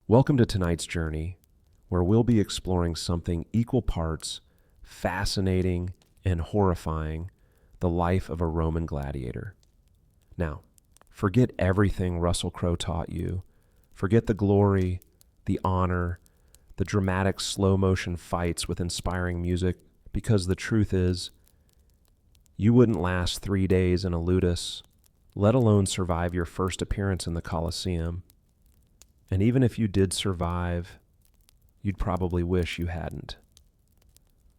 Welcome to tonight's journey, where we'll be exploring something equal parts fascinating and horrifying, the life of a Roman gladiator. Now, forget everything Russell Crowe taught you. Forget the glory, the honor, the dramatic slow-motion fights with inspiring music, because the truth is, you wouldn't last 3 days in a ludus, let alone survive your first appearance in the Colosseum. And even if you did survive, you'd probably wish you hadn't.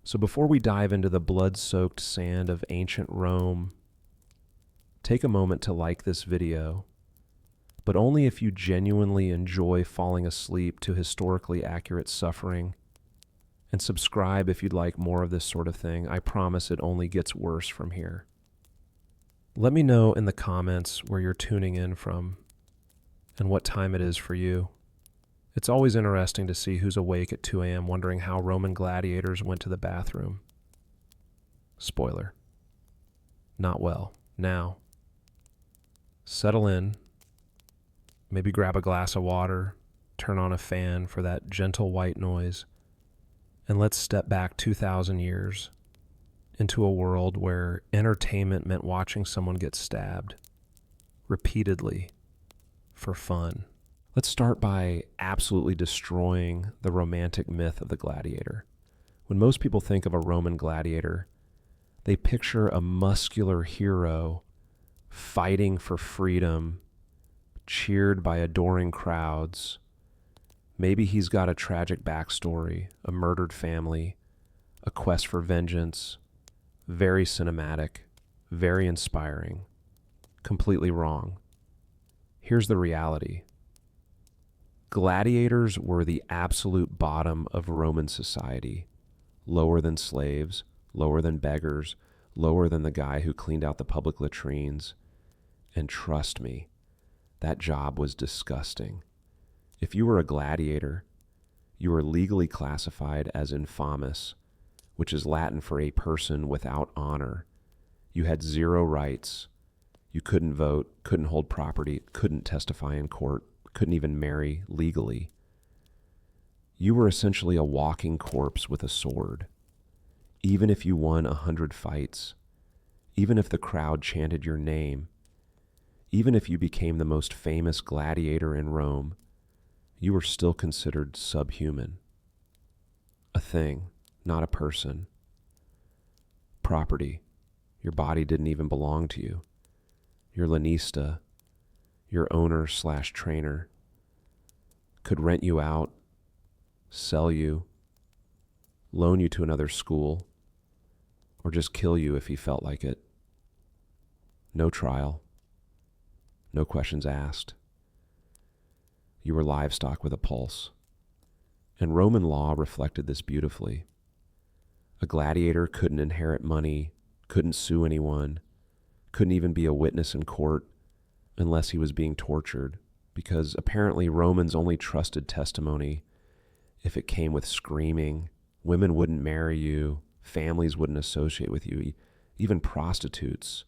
So before we dive into the blood-soaked sand of ancient Rome, take a moment to like this video, but only if you genuinely enjoy falling asleep to historically accurate suffering, and subscribe if you'd like more of this sort of thing. I promise it only gets worse from here. Let me know in the comments where you're tuning in from and what time it is for you. It's always interesting to see who's awake at 2 a.m. wondering how Roman gladiators went to the bathroom. Spoiler. Not well. Now, settle in, maybe grab a glass of water, turn on a fan for that gentle white noise, and let's step back 2,000 years into a world where entertainment meant watching someone get stabbed repeatedly for fun. Let's start by absolutely destroying the romantic myth of the gladiator. When most people think of a Roman gladiator, they picture a muscular hero fighting for freedom, cheered by adoring crowds. Maybe he's got a tragic backstory, a murdered family, a quest for vengeance. Very cinematic, very inspiring. Completely wrong. Here's the reality. Gladiators were the absolute bottom of Roman society. Lower than slaves, lower than beggars, lower than the guy who cleaned out the public latrines. And trust me, that job was disgusting. If you were a gladiator, you were legally classified as infamous, which is Latin for a person without honor. You had zero rights. You couldn't vote, couldn't hold property, couldn't testify in court, couldn't even marry legally. You were essentially a walking corpse with a sword. Even if you won 100 fights, even if the crowd chanted your name, even if you became the most famous gladiator in Rome, you were still considered subhuman. A thing, not a person. Property. Your body didn't even belong to you. Your lanista, your owner/trainer, could rent you out, sell you, loan you to another school, or just kill you if he felt like it. No trial. No questions asked. You were livestock with a pulse. And Roman law reflected this beautifully. A gladiator couldn't inherit money, couldn't sue anyone, couldn't even be a witness in court unless he was being tortured, because apparently Romans only trusted testimony if it came with screaming. Women wouldn't marry you, families wouldn't associate with you, even prostitutes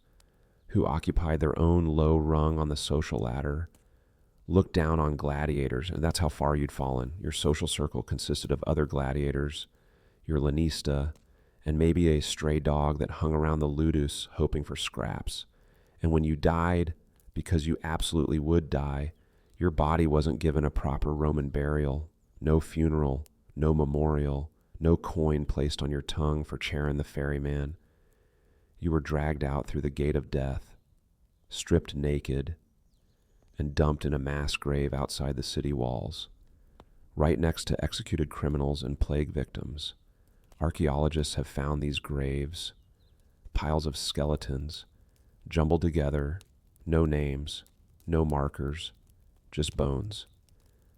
who occupied their own low rung on the social ladder looked down on gladiators, and that's how far you'd fallen. Your social circle consisted of other gladiators, your lanista, and maybe a stray dog that hung around the ludus hoping for scraps. And when you died, because you absolutely would die, your body wasn't given a proper Roman burial, no funeral, no memorial, no coin placed on your tongue for Charon the ferryman. You were dragged out through the gate of death, stripped naked, and dumped in a mass grave outside the city walls, right next to executed criminals and plague victims. Archaeologists have found these graves, piles of skeletons, jumbled together, no names, no markers, just bones.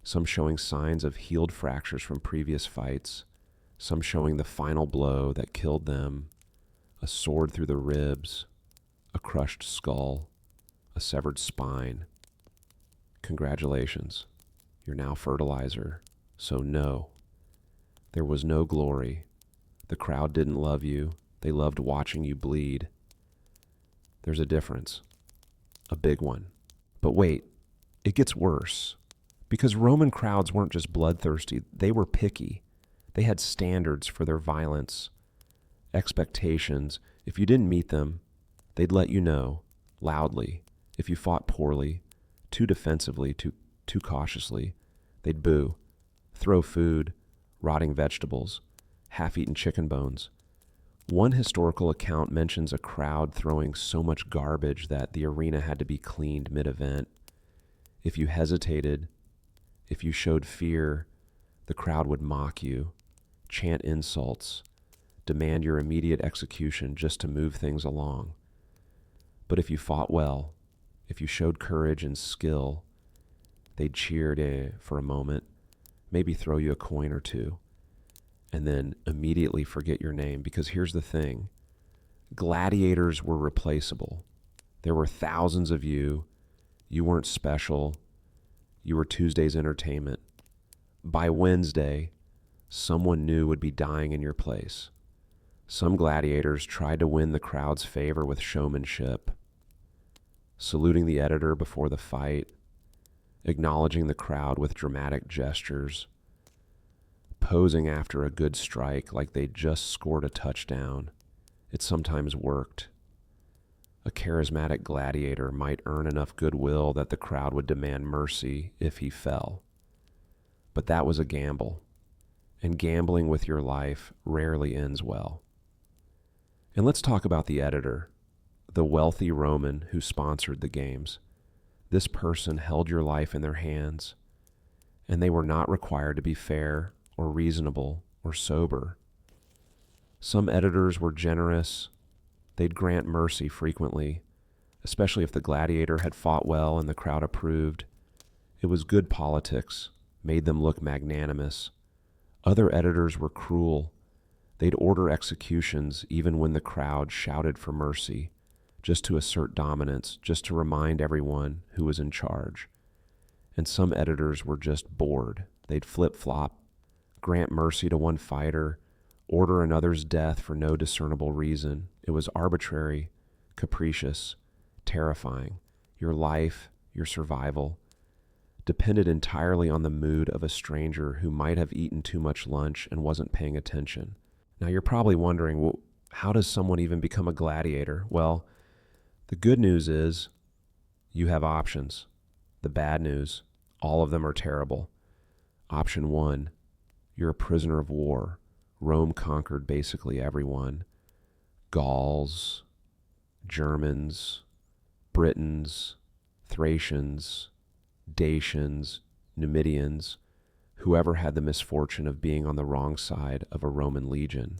Some showing signs of healed fractures from previous fights, some showing the final blow that killed them, a sword through the ribs, a crushed skull, a severed spine. Congratulations, you're now fertilizer. So no, there was no glory. The crowd didn't love you. They loved watching you bleed. There's a difference, a big one. But wait, it gets worse. Because Roman crowds weren't just bloodthirsty, they were picky. They had standards for their violence, expectations. If you didn't meet them, they'd let you know loudly. If you fought poorly, too defensively, too cautiously, they'd boo, throw food, rotting vegetables, half-eaten chicken bones. One historical account mentions a crowd throwing so much garbage that the arena had to be cleaned mid-event. If you hesitated, if you showed fear, the crowd would mock you, chant insults, demand your immediate execution just to move things along. But if you fought well, if you showed courage and skill, they'd cheer for a moment, maybe throw you a coin or two, and then immediately forget your name. Because here's the thing, gladiators were replaceable. There were thousands of you. You weren't special. You were Tuesday's entertainment. By Wednesday, someone new would be dying in your place. Some gladiators tried to win the crowd's favor with showmanship, saluting the editor before the fight, acknowledging the crowd with dramatic gestures, posing after a good strike like they'd just scored a touchdown. It sometimes worked. A charismatic gladiator might earn enough goodwill that the crowd would demand mercy if he fell. But that was a gamble, and gambling with your life rarely ends well. And let's talk about the editor, the wealthy Roman who sponsored the games. This person held your life in their hands, and they were not required to be fair or reasonable or sober. Some editors were generous. They'd grant mercy frequently, especially if the gladiator had fought well and the crowd approved. It was good politics, made them look magnanimous. Other editors were cruel. They'd order executions even when the crowd shouted for mercy, just to assert dominance, just to remind everyone who was in charge. And some editors were just bored. They'd flip-flop, grant mercy to one fighter, order another's death for no discernible reason. It was arbitrary, capricious, terrifying. Your life, your survival, depended entirely on the mood of a stranger who might have eaten too much lunch and wasn't paying attention. Now you're probably wondering, well, how does someone even become a gladiator? Well, the good news is you have options. The bad news, all of them are terrible. Option 1, you're a prisoner of war. Rome conquered basically everyone. Gauls, Germans, Britons, Thracians, Dacians, Numidians, whoever had the misfortune of being on the wrong side of a Roman legion.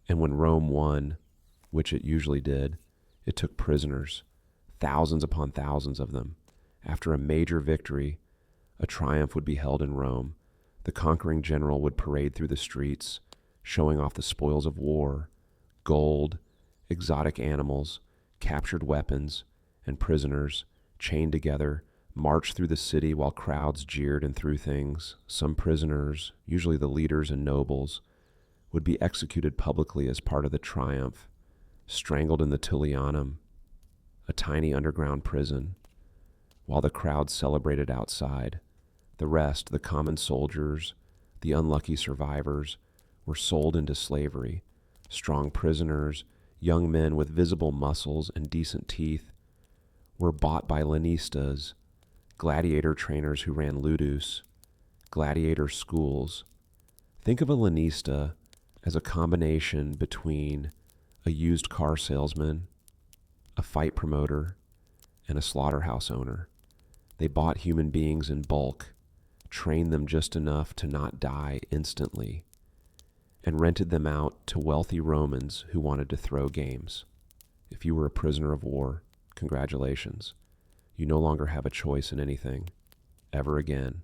And when Rome won, which it usually did, it took prisoners, thousands upon thousands of them. After a major victory, a triumph would be held in Rome. The conquering general would parade through the streets, showing off the spoils of war, gold, exotic animals, captured weapons, and prisoners, chained together, marched through the city while crowds jeered and threw things. Some prisoners, usually the leaders and nobles, would be executed publicly as part of the triumph, strangled in the Tullianum, a tiny underground prison, while the crowd celebrated outside. The rest, the common soldiers, the unlucky survivors, were sold into slavery. Strong prisoners, young men with visible muscles and decent teeth, were bought by lanistas, gladiator trainers who ran ludus, gladiator schools. Think of a lanista as a combination between a used car salesman, a fight promoter, and a slaughterhouse owner. They bought human beings in bulk, trained them just enough to not die instantly, and rented them out to wealthy Romans who wanted to throw games. If you were a prisoner of war, congratulations. You no longer have a choice in anything, ever again.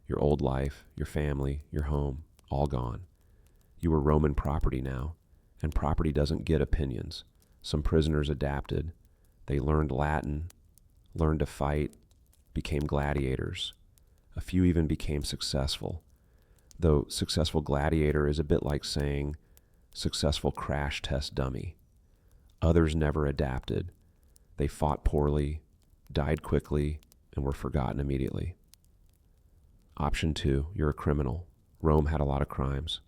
Your old life, your family, your home, all gone. You were Roman property now, and property doesn't get opinions. Some prisoners adapted. They learned Latin, learned to fight, became gladiators. A few even became successful, though successful gladiator is a bit like saying successful crash test dummy. Others never adapted. They fought poorly, died quickly, and were forgotten immediately. Option 2, you're a criminal. Rome had a lot of crimes.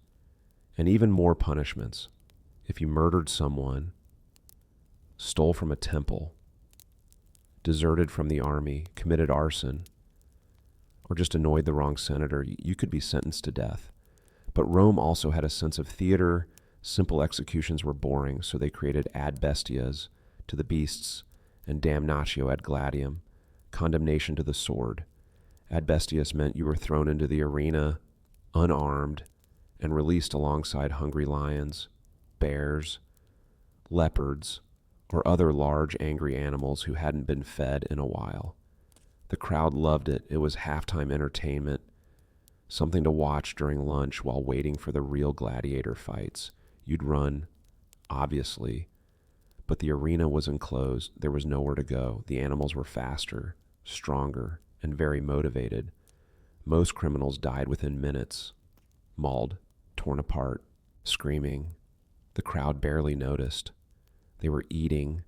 And even more punishments. If you murdered someone, stole from a temple, deserted from the army, committed arson, or just annoyed the wrong senator, you could be sentenced to death. But Rome also had a sense of theater. Simple executions were boring, so they created ad bestias, to the beasts, and damnatio ad gladium, condemnation to the sword. Ad bestias meant you were thrown into the arena unarmed and released alongside hungry lions, bears, leopards, or other large angry animals who hadn't been fed in a while. The crowd loved it. It was halftime entertainment, something to watch during lunch while waiting for the real gladiator fights. You'd run, obviously, but the arena was enclosed. There was nowhere to go. The animals were faster, stronger, and very motivated. Most criminals died within minutes, mauled, torn apart, screaming. The crowd barely noticed. They were eating,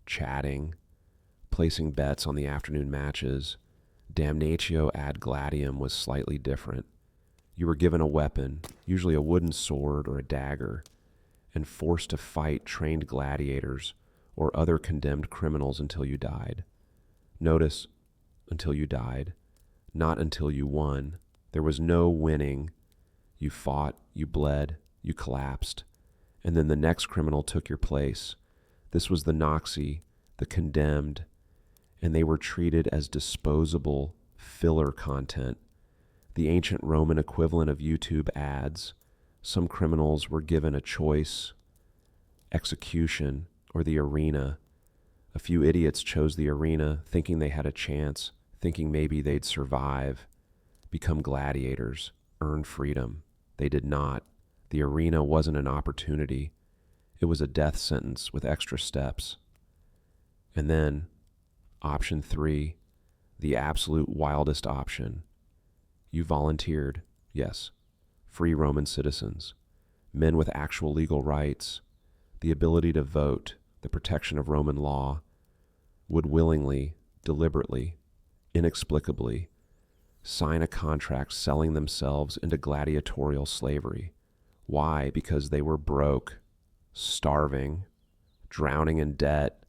chatting, placing bets on the afternoon matches. Damnatio ad gladium was slightly different. You were given a weapon, usually a wooden sword or a dagger, and forced to fight trained gladiators or other condemned criminals until you died. Notice, until you died, not until you won. There was no winning. You fought, you bled, you collapsed, and then the next criminal took your place. This was the Noxi, the condemned, and they were treated as disposable filler content, the ancient Roman equivalent of YouTube ads. Some criminals were given a choice: execution or the arena. A few idiots chose the arena, thinking they had a chance, thinking maybe they'd survive, become gladiators, earn freedom. They did not. The arena wasn't an opportunity. It was a death sentence with extra steps. And then, option 3, the absolute wildest option. You volunteered, yes, free Roman citizens, men with actual legal rights, the ability to vote, the protection of Roman law, would willingly, deliberately, inexplicably sign a contract selling themselves into gladiatorial slavery. Why? Because they were broke, starving, drowning in debt,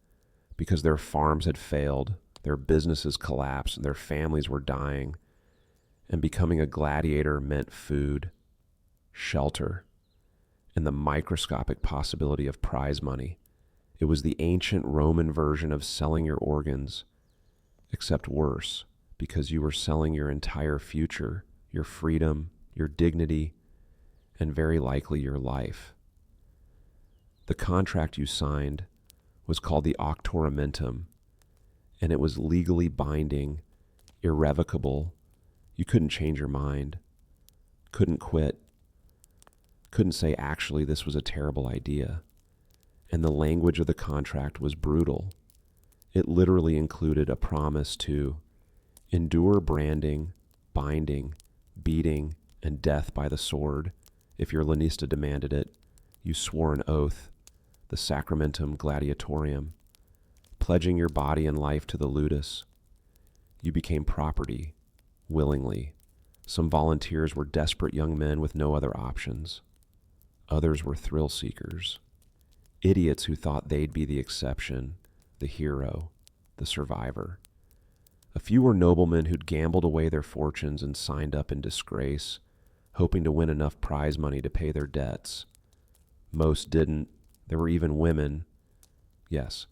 because their farms had failed, their businesses collapsed, their families were dying, and becoming a gladiator meant food, shelter, and the microscopic possibility of prize money. It was the ancient Roman version of selling your organs, except worse, because you were selling your entire future, your freedom, your dignity, and very likely your life. The contract you signed was called the Auctoramentum, and it was legally binding, irrevocable. You couldn't change your mind, couldn't quit, couldn't say, actually, this was a terrible idea. And the language of the contract was brutal. It literally included a promise to endure branding, binding, beating, and death by the sword. If your lanista demanded it, you swore an oath, the Sacramentum Gladiatorium, pledging your body and life to the ludus. You became property, willingly. Some volunteers were desperate young men with no other options. Others were thrill seekers, idiots who thought they'd be the exception, the hero, the survivor. A few were noblemen who'd gambled away their fortunes and signed up in disgrace, hoping to win enough prize money to pay their debts. Most didn't. There were even women. Yes,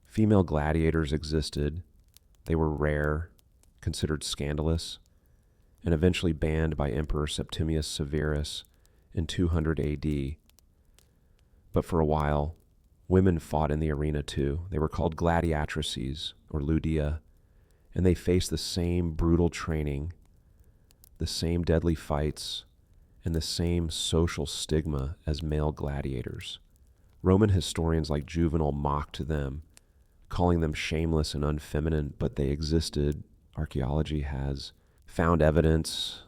female gladiators existed. They were rare, considered scandalous, and eventually banned by Emperor Septimius Severus in 200 AD. But for a while, women fought in the arena too. They were called gladiatrices, or ludia, and they faced the same brutal training, the same deadly fights, and the same social stigma as male gladiators. Roman historians like Juvenal mocked them, calling them shameless and unfeminine, but they existed. Archaeology has found evidence,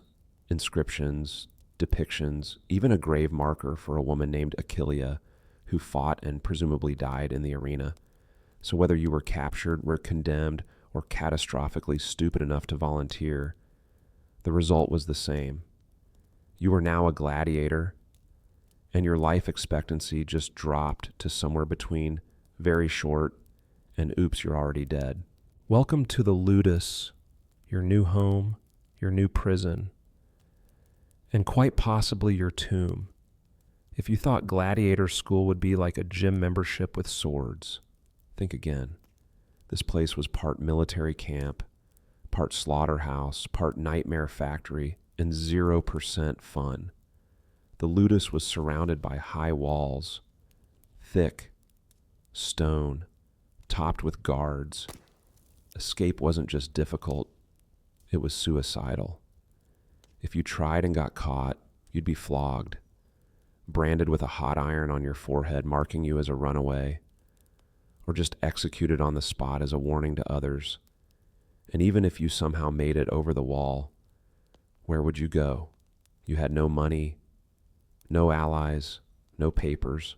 inscriptions, depictions, even a grave marker for a woman named Aquilia, who fought and presumably died in the arena. So whether you were captured, were condemned, or catastrophically stupid enough to volunteer, The result was the same. You were now a gladiator, and your life expectancy just dropped to somewhere between very short and oops, you're already dead. Welcome to the ludus, your new home, your new prison, and quite possibly your tomb. If you thought gladiator school would be like a gym membership with swords, think again. This place was part military camp, part slaughterhouse, part nightmare factory, and 0% fun. The ludus was surrounded by high walls, thick, stone, topped with guards. Escape wasn't just difficult, it was suicidal. If you tried and got caught, you'd be flogged, branded with a hot iron on your forehead, marking you as a runaway, or just executed on the spot as a warning to others. And even if you somehow made it over the wall, where would you go? You had no money, no allies, no papers.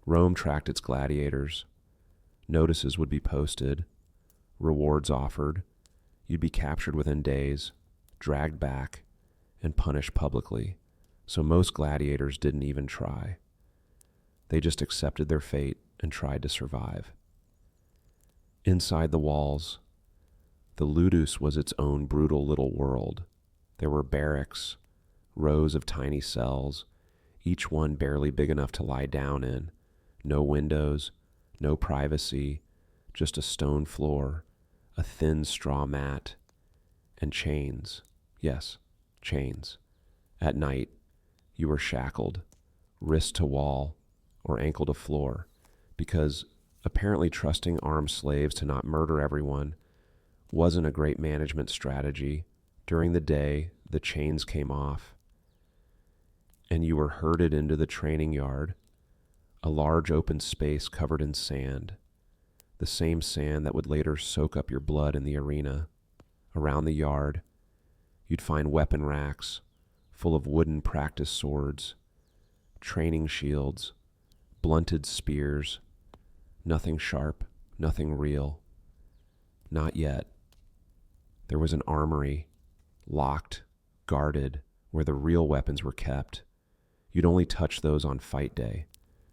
Rome tracked its gladiators. Notices would be posted, rewards offered. You'd be captured within days, dragged back, and punished publicly. So most gladiators didn't even try. They just accepted their fate and tried to survive. Inside the walls, the ludus was its own brutal little world. There were barracks, rows of tiny cells, each one barely big enough to lie down in. No windows, no privacy, just a stone floor, a thin straw mat, and chains. Yes, chains. At night, you were shackled, wrist to wall, or ankle to floor, because apparently trusting armed slaves to not murder everyone wasn't a great management strategy. During the day, the chains came off, and you were herded into the training yard, a large open space covered in sand, the same sand that would later soak up your blood in the arena. Around the yard, you'd find weapon racks full of wooden practice swords, training shields, blunted spears, nothing sharp, nothing real. Not yet. There was an armory, locked, guarded, where the real weapons were kept. You'd only touch those on fight day.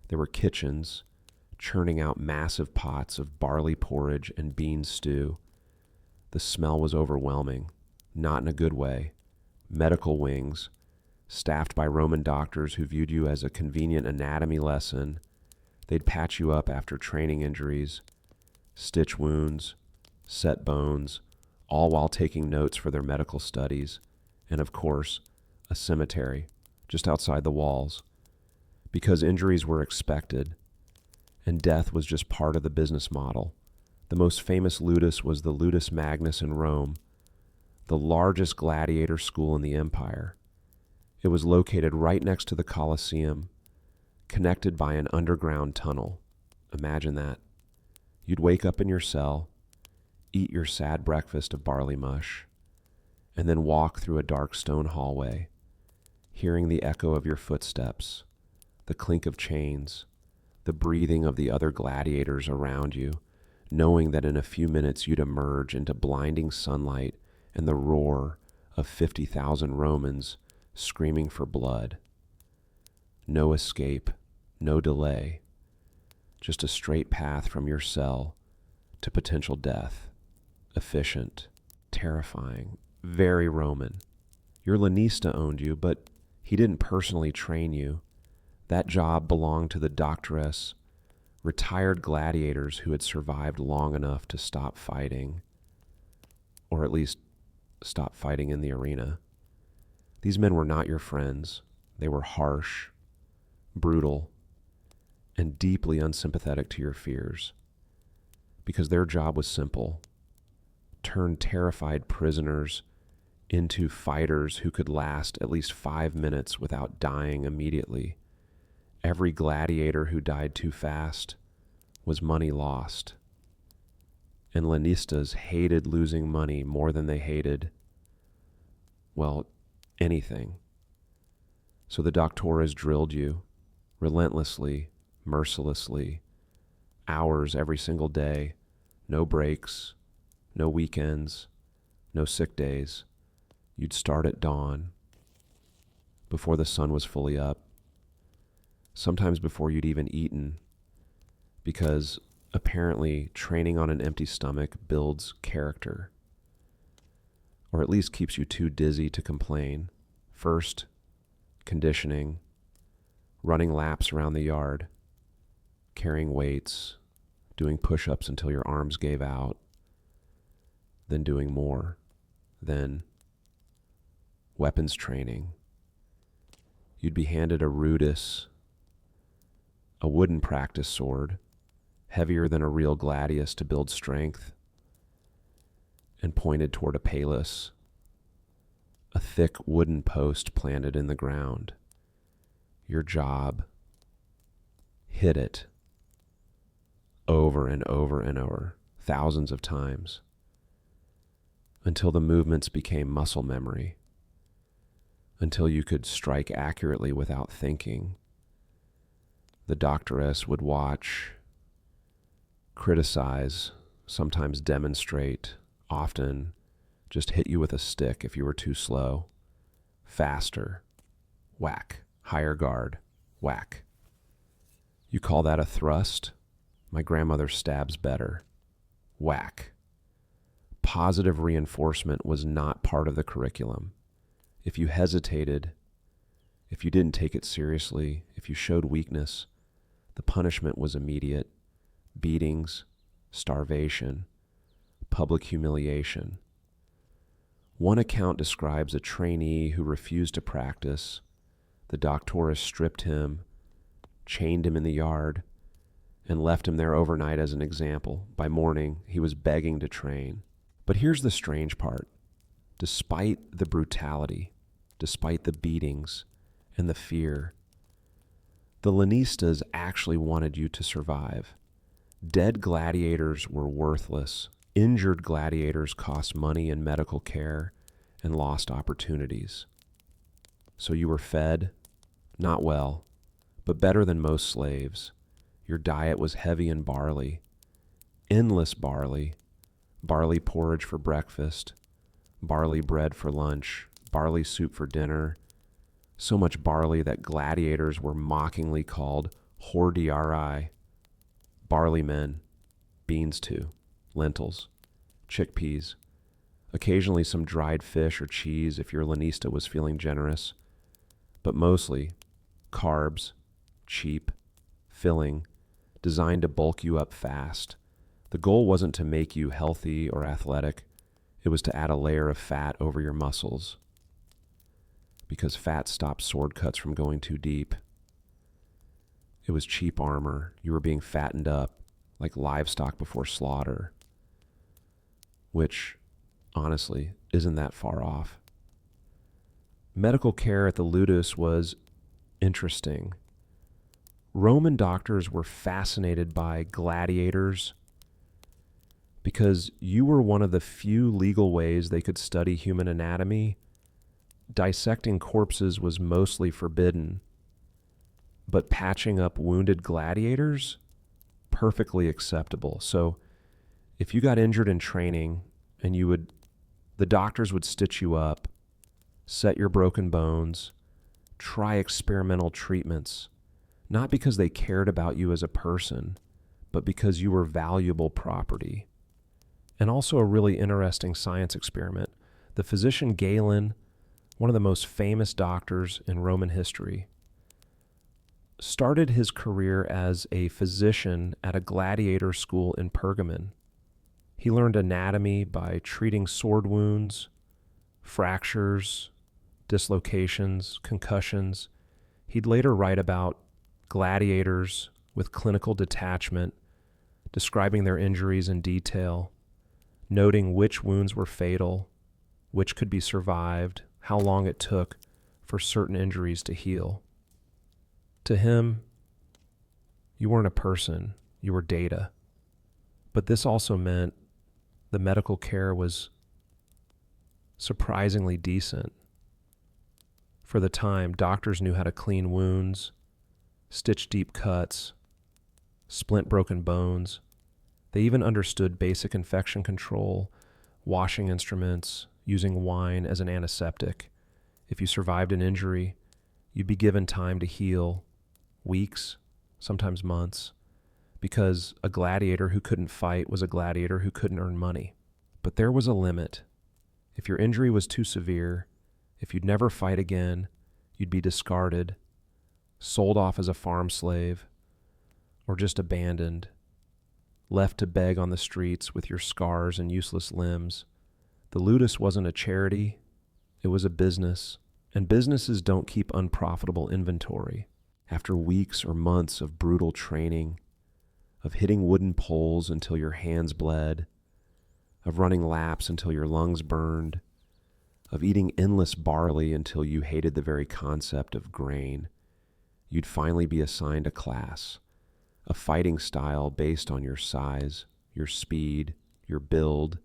There were kitchens, churning out massive pots of barley porridge and bean stew. The smell was overwhelming, not in a good way. Medical wings, staffed by Roman doctors who viewed you as a convenient anatomy lesson. They'd patch you up after training injuries, stitch wounds, set bones, all while taking notes for their medical studies. And of course, a cemetery just outside the walls, because injuries were expected and death was just part of the business model. The most famous ludus was the Ludus Magnus in Rome, the largest gladiator school in the empire. It was located right next to the Colosseum, connected by an underground tunnel. Imagine that. You'd wake up in your cell, eat your sad breakfast of barley mush, and then walk through a dark stone hallway, hearing the echo of your footsteps, the clink of chains, the breathing of the other gladiators around you, knowing that in a few minutes you'd emerge into blinding sunlight and the roar of 50,000 Romans screaming for blood. No escape, no delay, just a straight path from your cell to potential death. Efficient, terrifying, very Roman. Your lanista owned you, but he didn't personally train you. That job belonged to the doctoress, retired gladiators who had survived long enough to stop fighting, or at least stop fighting in the arena. These men were not your friends. They were harsh, brutal, and deeply unsympathetic to your fears, because their job was simple: turn terrified prisoners into fighters who could last at least 5 minutes without dying immediately. Every gladiator who died too fast was money lost. And lanistas hated losing money more than they hated, well, anything. So the doctores drilled you relentlessly, mercilessly, hours every single day, no breaks, no weekends, no sick days. You'd start at dawn, before the sun was fully up, sometimes before you'd even eaten, because apparently training on an empty stomach builds character, or at least keeps you too dizzy to complain. First, conditioning, running laps around the yard, carrying weights, doing push-ups until your arms gave out, then doing more, then weapons training. You'd be handed a rudis, a wooden practice sword, heavier than a real gladius to build strength, and pointed toward a palus, a thick wooden post planted in the ground. Your job, hit it over and over and over, thousands of times, until the movements became muscle memory, until you could strike accurately without thinking. The doctoress would watch, criticize, sometimes demonstrate, often just hit you with a stick if you were too slow. Faster, whack. Higher guard, whack. You call that a thrust? My grandmother stabs better. Whack. Positive reinforcement was not part of the curriculum. If you hesitated, if you didn't take it seriously, if you showed weakness, the punishment was immediate. Beatings, starvation, public humiliation. One account describes a trainee who refused to practice. The doctoress stripped him, chained him in the yard, and left him there overnight as an example. By morning, he was begging to train. But here's the strange part. Despite the brutality, despite the beatings and the fear, the Lanistas actually wanted you to survive. Dead gladiators were worthless. Injured gladiators cost money in medical care and lost opportunities. So you were fed, not well, but better than most slaves. Your diet was heavy in barley, endless barley, barley porridge for breakfast, barley bread for lunch, barley soup for dinner, so much barley that gladiators were mockingly called hordearii, barley men, beans too, lentils, chickpeas, occasionally some dried fish or cheese if your lanista was feeling generous, but mostly carbs, cheap, filling, designed to bulk you up fast. The goal wasn't to make you healthy or athletic. It was to add a layer of fat over your muscles, because fat stops sword cuts from going too deep. It was cheap armor. You were being fattened up like livestock before slaughter, which, honestly, isn't that far off. Medical care at the ludus was interesting. Roman doctors were fascinated by gladiators because you were one of the few legal ways they could study human anatomy. Dissecting corpses was mostly forbidden, but patching up wounded gladiators, perfectly acceptable. So if you got injured in training and the doctors would stitch you up, set your broken bones, try experimental treatments, not because they cared about you as a person, but because you were valuable property. And also a really interesting science experiment. The physician Galen, one of the most famous doctors in Roman history, started his career as a physician at a gladiator school in Pergamon. He learned anatomy by treating sword wounds, fractures, dislocations, concussions. He'd later write about gladiators with clinical detachment, describing their injuries in detail, noting which wounds were fatal, which could be survived, how long it took for certain injuries to heal. To him, you weren't a person, you were data. But this also meant the medical care was surprisingly decent. For the time, doctors knew how to clean wounds, stitch deep cuts, splint broken bones. They even understood basic infection control, washing instruments, using wine as an antiseptic. If you survived an injury, you'd be given time to heal, weeks, sometimes months, because a gladiator who couldn't fight was a gladiator who couldn't earn money. But there was a limit. If your injury was too severe, if you'd never fight again, you'd be discarded, sold off as a farm slave, or just abandoned, left to beg on the streets with your scars and useless limbs. The ludus wasn't a charity, it was a business, and businesses don't keep unprofitable inventory. After weeks or months of brutal training, of hitting wooden poles until your hands bled, of running laps until your lungs burned, of eating endless barley until you hated the very concept of grain, you'd finally be assigned a class, a fighting style based on your size, your speed, your build,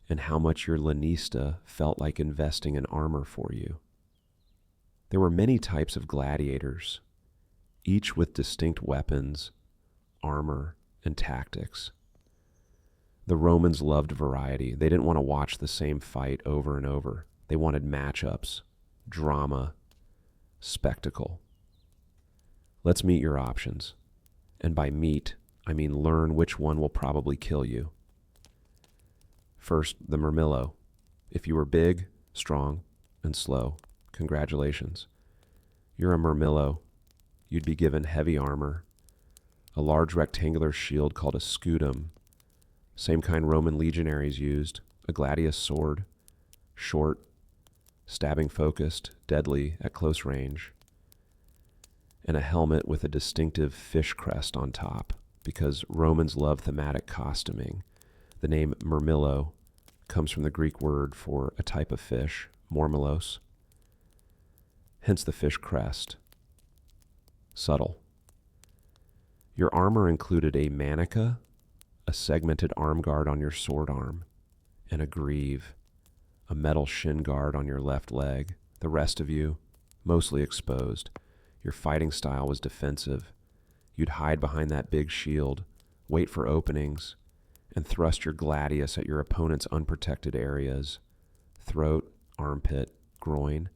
and how much your lanista felt like investing in armor for you. There were many types of gladiators, each with distinct weapons, armor, and tactics. The Romans loved variety. They didn't want to watch the same fight over and over. They wanted matchups, drama, spectacle. Let's meet your options. And by meet, I mean learn which one will probably kill you. First, the Murmillo. If you were big, strong, and slow, congratulations. You're a Murmillo. You'd be given heavy armor, a large rectangular shield called a scutum, same kind Roman legionaries used, a gladius sword, short, stabbing focused, deadly at close range, and a helmet with a distinctive fish crest on top, because Romans love thematic costuming. The name Murmillo comes from the Greek word for a type of fish, mormelos, hence the fish crest. Subtle. Your armor included a manica, a segmented arm guard on your sword arm, and a greave, a metal shin guard on your left leg. The rest of you, mostly exposed. Your fighting style was defensive. You'd hide behind that big shield, wait for openings, and thrust your gladius at your opponent's unprotected areas, throat, armpit, groin,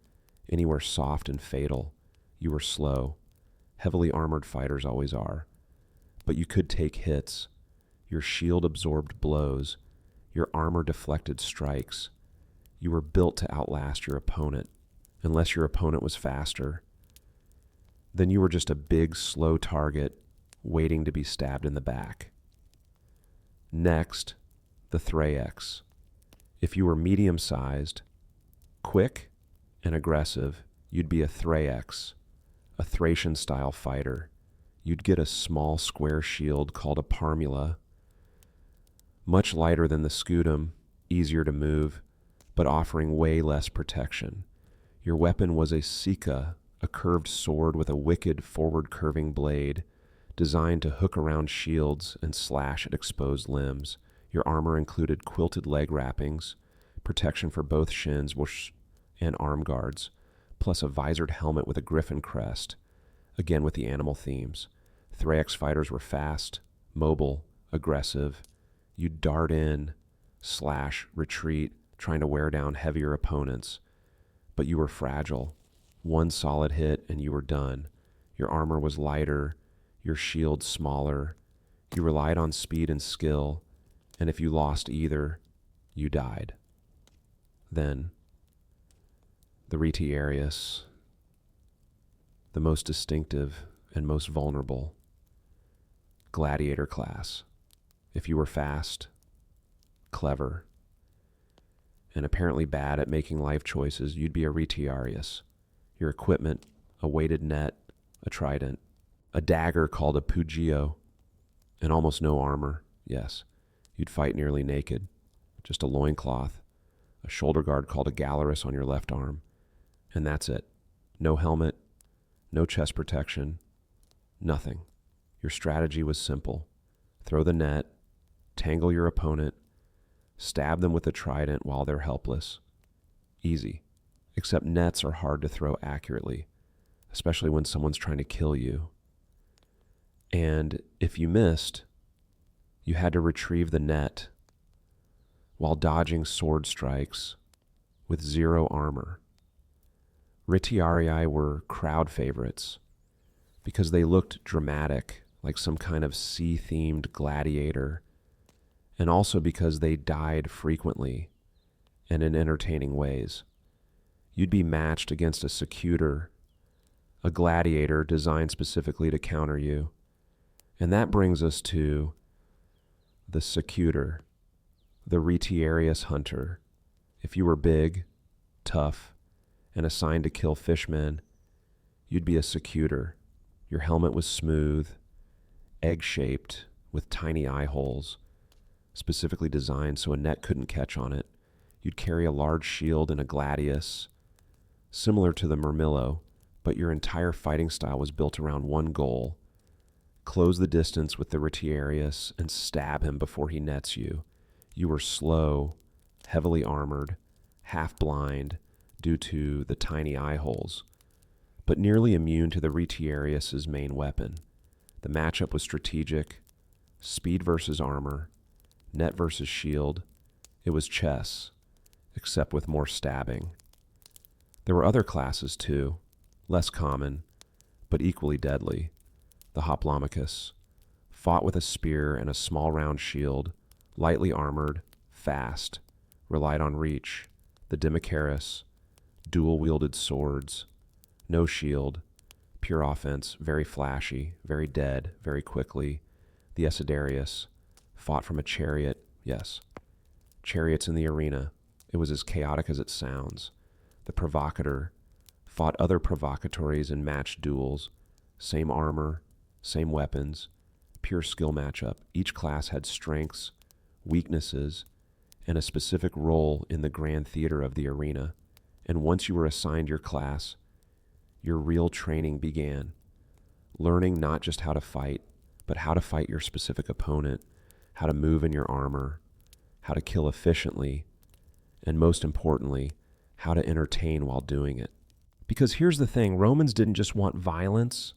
anywhere soft and fatal. You were slow. Heavily armored fighters always are. But you could take hits. Your shield absorbed blows. Your armor deflected strikes. You were built to outlast your opponent, unless your opponent was faster. Then you were just a big, slow target waiting to be stabbed in the back. Next, the Thraex. If you were medium-sized, quick, and aggressive, you'd be a Thraex, a Thracian-style fighter. You'd get a small square shield called a parmula, much lighter than the scutum, easier to move, but offering way less protection. Your weapon was a sica, a curved sword with a wicked forward-curving blade, designed to hook around shields and slash at exposed limbs. Your armor included quilted leg wrappings, protection for both shins and arm guards, plus a visored helmet with a griffin crest, again with the animal themes. Thraex fighters were fast, mobile, aggressive. You'd dart in, slash, retreat, trying to wear down heavier opponents. But you were fragile. One solid hit and you were done. Your armor was lighter, your shield smaller. You relied on speed and skill, and if you lost either, you died. Then, the retiarius, the most distinctive and most vulnerable, gladiator class. If you were fast, clever, and apparently bad at making life choices, you'd be a retiarius. Your equipment, a weighted net, a trident, a dagger called a pugio, and almost no armor, yes. You'd fight nearly naked, just a loincloth, a shoulder guard called a gallerus on your left arm, and that's it. No helmet, no chest protection, nothing. Your strategy was simple. Throw the net, tangle your opponent, stab them with a trident while they're helpless. Easy. Except nets are hard to throw accurately, especially when someone's trying to kill you. And if you missed, you had to retrieve the net while dodging sword strikes with zero armor. Retiarii were crowd favorites because they looked dramatic, like some kind of sea-themed gladiator, and also because they died frequently and in entertaining ways. You'd be matched against a secutor, a gladiator designed specifically to counter you. And that brings us to the secutor, the retiarius hunter. If you were big, tough, and assigned to kill fishmen, you'd be a secutor. Your helmet was smooth, egg-shaped, with tiny eye holes, specifically designed so a net couldn't catch on it. You'd carry a large shield and a gladius, similar to the murmillo, but your entire fighting style was built around one goal: close the distance with the retiarius and stab him before he nets you. You were slow, heavily armored, half blind due to the tiny eye holes, but nearly immune to the retiarius's main weapon. The matchup was strategic: speed versus armor, net versus shield. It was chess, except with more stabbing. There were other classes too, less common, but equally deadly. The hoplomachus fought with a spear and a small round shield, lightly armored, fast, relied on reach. The Dimicaris, dual-wielded swords, no shield, pure offense, very flashy, very dead, very quickly. The Esidarius fought from a chariot, yes, chariots in the arena. It was as chaotic as it sounds. The Provocator fought other provocatories in matched duels, same armor, same weapons, pure skill matchup. Each class had strengths, weaknesses, and a specific role in the grand theater of the arena. And once you were assigned your class, your real training began. Learning not just how to fight, but how to fight your specific opponent, how to move in your armor, how to kill efficiently, and most importantly, how to entertain while doing it. Because here's the thing, Romans didn't just want violence.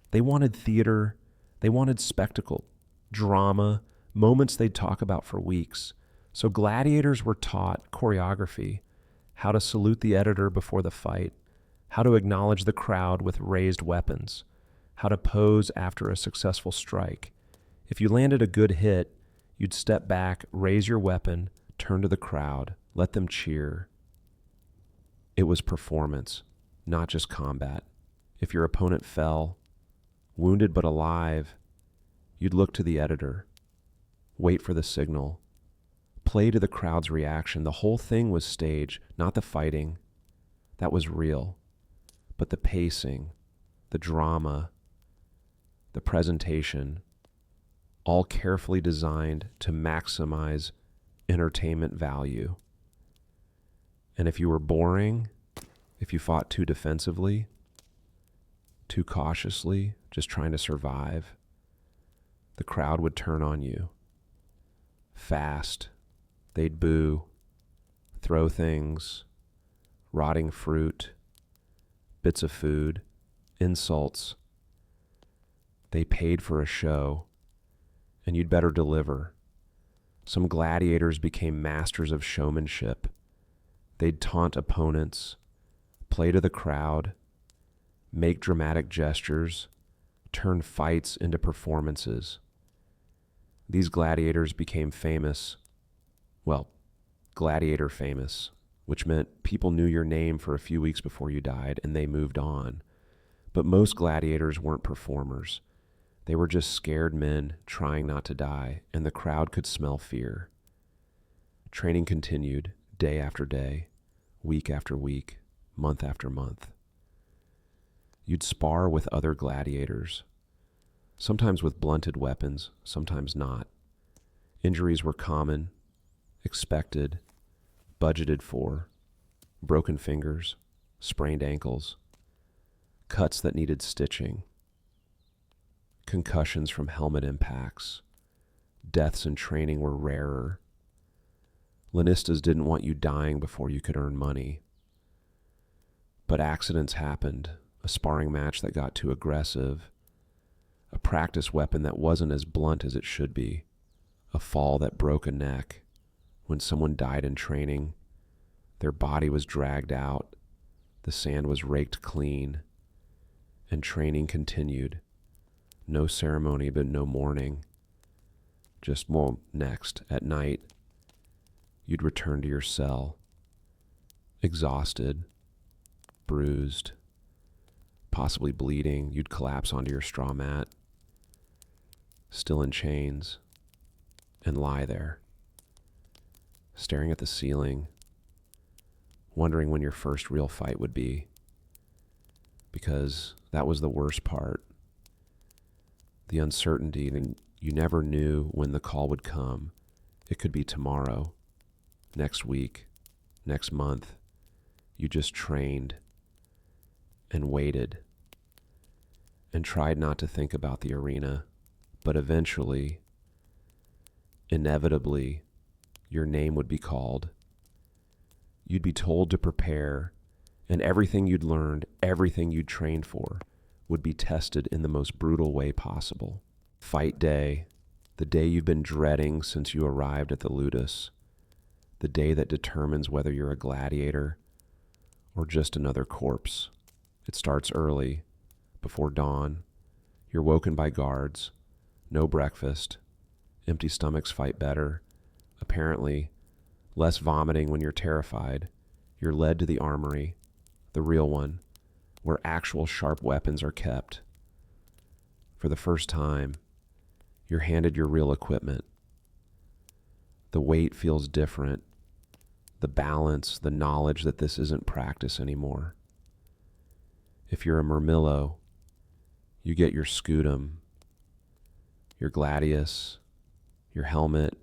They wanted theater, they wanted spectacle, drama, moments they'd talk about for weeks. So gladiators were taught choreography, how to salute the editor before the fight, how to acknowledge the crowd with raised weapons, how to pose after a successful strike. If you landed a good hit, you'd step back, raise your weapon, turn to the crowd, let them cheer. It was performance, not just combat. If your opponent fell, wounded but alive, you'd look to the editor, wait for the signal, play to the crowd's reaction. The whole thing was stage, not the fighting. That was real. But the pacing, the drama, the presentation, all carefully designed to maximize entertainment value. And if you were boring, if you fought too defensively, too cautiously, just trying to survive, the crowd would turn on you. Fast, they'd boo, throw things, rotting fruit, bits of food, insults. They paid for a show, and you'd better deliver. Some gladiators became masters of showmanship. They'd taunt opponents, play to the crowd, make dramatic gestures, turn fights into performances. These gladiators became famous, well, gladiator famous, which meant people knew your name for a few weeks before you died and they moved on. But most gladiators weren't performers. They were just scared men trying not to die, and the crowd could smell fear. Training continued day after day, week after week, month after month. You'd spar with other gladiators, sometimes with blunted weapons, sometimes not. Injuries were common, expected, budgeted for: broken fingers, sprained ankles, cuts that needed stitching, concussions from helmet impacts. Deaths in training were rarer. Lanistas didn't want you dying before you could earn money. But accidents happened, a sparring match that got too aggressive, a practice weapon that wasn't as blunt as it should be, a fall that broke a neck. When someone died in training, Their body was dragged out, the sand was raked clean, and training continued. No ceremony, but no mourning. Just, well, next, at night, you'd return to your cell, exhausted, bruised, possibly bleeding. You'd collapse onto your straw mat, still in chains, and lie there, staring at the ceiling, wondering when your first real fight would be, because that was the worst part. The uncertainty, and you never knew when the call would come. It could be tomorrow, next week, next month. You just trained and waited and tried not to think about the arena, but eventually, inevitably, your name would be called. You'd be told to prepare, and everything you'd learned, everything you'd trained for, would be tested in the most brutal way possible. Fight day, the day you've been dreading since you arrived at the Ludus, the day that determines whether you're a gladiator or just another corpse. It starts early, before dawn. You're woken by guards, no breakfast, empty stomachs fight better, apparently less vomiting when you're terrified. You're led to the armory, the real one, where actual sharp weapons are kept. For the first time, you're handed your real equipment. The weight feels different. The balance, the knowledge that this isn't practice anymore. If you're a Murmillo, you get your scutum, your gladius, your helmet,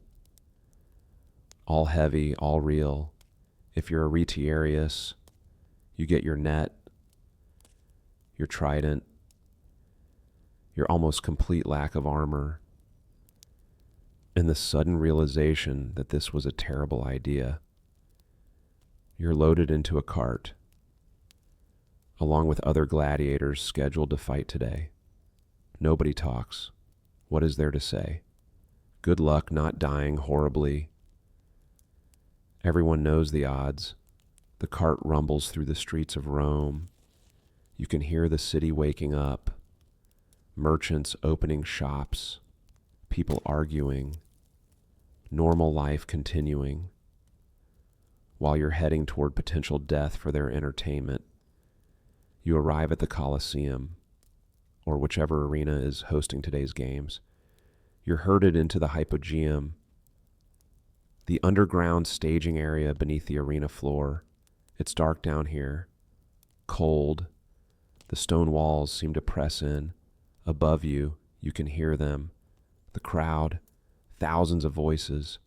all heavy, all real. If you're a Retiarius, you get your net, your trident, your almost complete lack of armor, and the sudden realization that this was a terrible idea. You're loaded into a cart, along with other gladiators scheduled to fight today. Nobody talks. What is there to say? Good luck not dying horribly. Everyone knows the odds. The cart rumbles through the streets of Rome. You can hear the city waking up, merchants opening shops, people arguing, normal life continuing, while you're heading toward potential death for their entertainment. You arrive at the Colosseum, or whichever arena is hosting today's games. You're herded into the Hypogeum, the underground staging area beneath the arena floor. It's dark down here, cold. The stone walls seem to press in. Above you, you can hear them. The crowd, thousands of voices,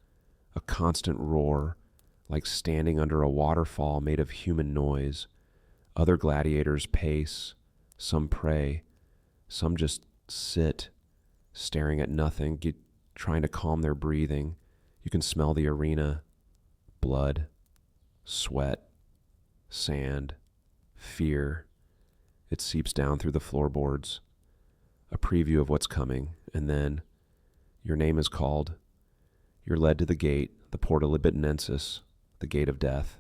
a constant roar, like standing under a waterfall made of human noise. Other gladiators pace, some pray, some just sit, staring at nothing, trying to calm their breathing. You can smell the arena, blood, sweat, sand, fear. It seeps down through the floorboards, a preview of what's coming, and then your name is called. You're led to the gate, the Porta Libidinensis, the gate of death.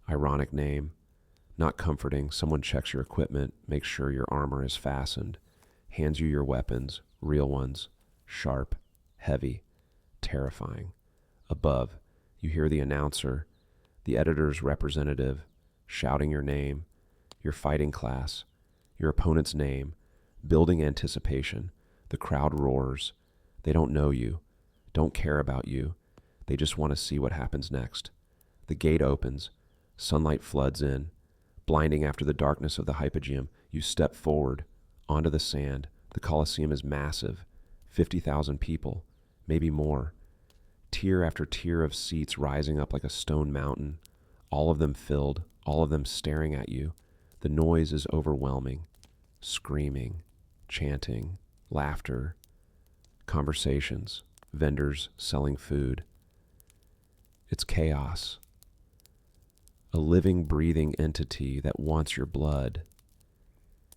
Ironic name, not comforting. Someone checks your equipment, makes sure your armor is fastened, hands you your weapons, real ones, sharp, heavy, terrifying. Above, you hear the announcer, the editor's representative, shouting your name, your fighting class, your opponent's name, building anticipation. The crowd roars. They don't know you, don't care about you. They just want to see what happens next. The gate opens. Sunlight floods in, blinding after the darkness of the Hypogeum. You step forward, onto the sand. The Colosseum is massive, 50,000 people, maybe more. Tier after tier of seats rising up like a stone mountain, all of them filled, all of them staring at you. The noise is overwhelming. Screaming, chanting, laughter, conversations, vendors selling food. It's chaos. A living, breathing entity that wants your blood.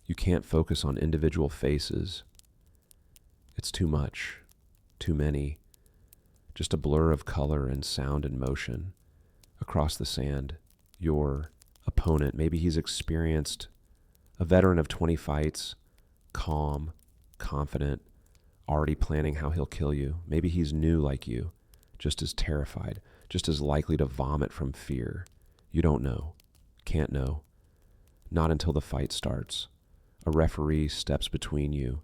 You can't focus on individual faces. It's too much, too many. Just a blur of color and sound and motion across the sand. your opponent. Maybe he's experienced, a veteran of 20 fights, calm, confident, already planning how he'll kill you. Maybe he's new like you, just as terrified, just as likely to vomit from fear. You don't know, can't know, not until the fight starts. A referee steps between you,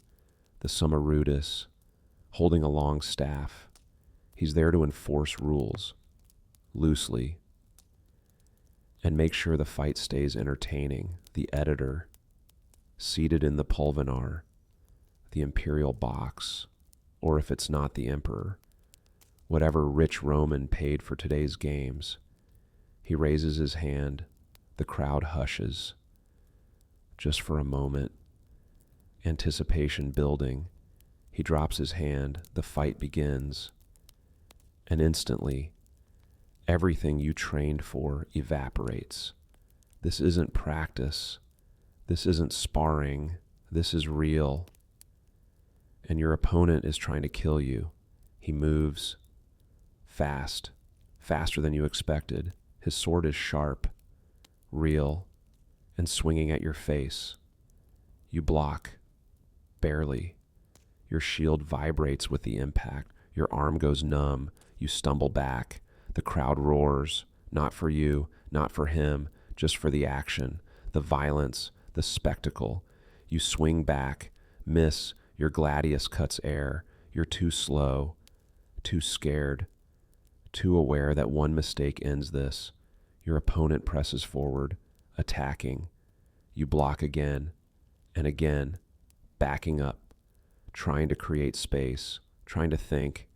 the summa rudis, holding a long staff. He's there to enforce rules, loosely, and make sure the fight stays entertaining. The editor, seated in the pulvinar, the imperial box, or if it's not the emperor, whatever rich Roman paid for today's games. He raises his hand. The crowd hushes. Just for a moment, anticipation building. He drops his hand. The fight begins. And instantly, everything you trained for evaporates. This isn't practice. This isn't sparring. This is real. And your opponent is trying to kill you. He moves fast, faster than you expected. His sword is sharp, real, and swinging at your face. You block, barely. Your shield vibrates with the impact. Your arm goes numb. You stumble back. The crowd roars, not for you, not for him, just for the action, the violence, the spectacle. You swing back, miss. Your gladius cuts air. You're too slow, too scared, too aware that one mistake ends this. Your opponent presses forward, attacking. You block again and again, backing up, trying to create space, trying to think.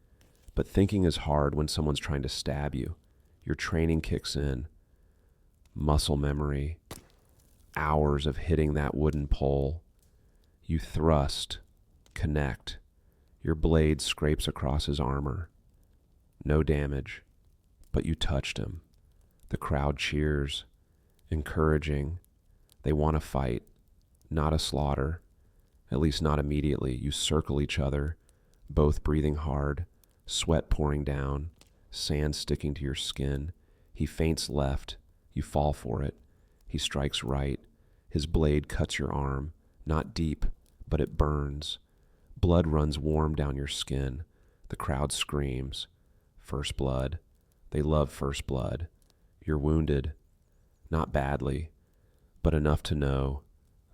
But thinking is hard when someone's trying to stab you. Your training kicks in, muscle memory, hours of hitting that wooden pole. You thrust, connect. Your blade scrapes across his armor. No damage, but you touched him. The crowd cheers, encouraging. They want to fight, not a slaughter, at least not immediately. You circle each other, both breathing hard, sweat pouring down, sand sticking to your skin. He feints left. You fall for it. He strikes right. His blade cuts your arm, not deep, but it burns. Blood runs warm down your skin. The crowd screams. First blood. They love first blood. You're wounded. Not badly, but enough to know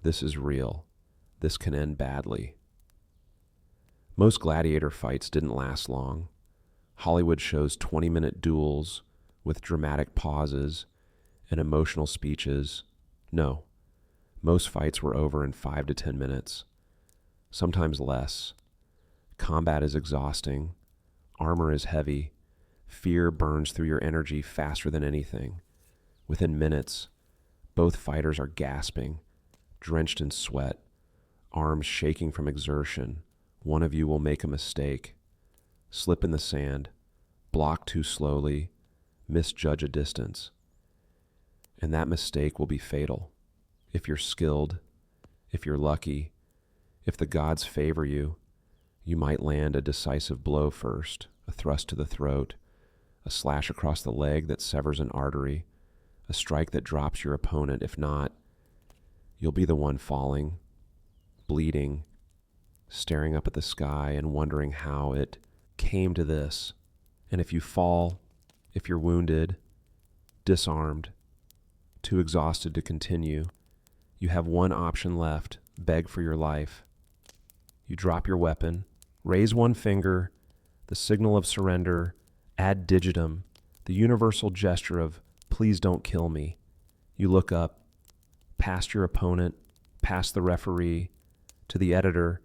this is real. This can end badly. Most gladiator fights didn't last long. Hollywood shows 20-minute duels with dramatic pauses and emotional speeches. No, most fights were over in 5 to 10 minutes, sometimes less. Combat is exhausting. Armor is heavy. Fear burns through your energy faster than anything. Within minutes, both fighters are gasping, drenched in sweat, arms shaking from exertion. One of you will make a mistake, slip in the sand, block too slowly, misjudge a distance. And that mistake will be fatal. If you're skilled, if you're lucky, if the gods favor you, you might land a decisive blow first, a thrust to the throat, a slash across the leg that severs an artery, a strike that drops your opponent. If not, you'll be the one falling, bleeding, staring up at the sky and wondering how it came to this. And if you fall, if you're wounded, disarmed, too exhausted to continue, you have one option left: beg for your life. You drop your weapon, raise one finger, the signal of surrender, ad digitum, the universal gesture of please don't kill me. You look up, past your opponent, past the referee, to the editor.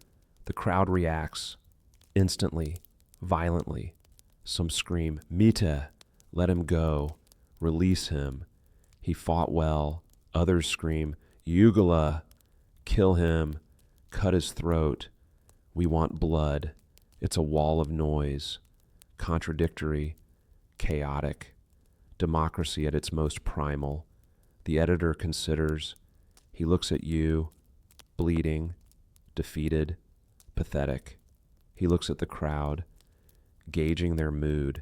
The crowd reacts instantly, violently. Some scream, Mita, let him go, release him. He fought well. Others scream, Ugula, kill him, cut his throat. We want blood. It's a wall of noise, contradictory, chaotic, democracy at its most primal. The editor considers. He looks at you, bleeding, defeated, pathetic. He looks at the crowd, gauging their mood,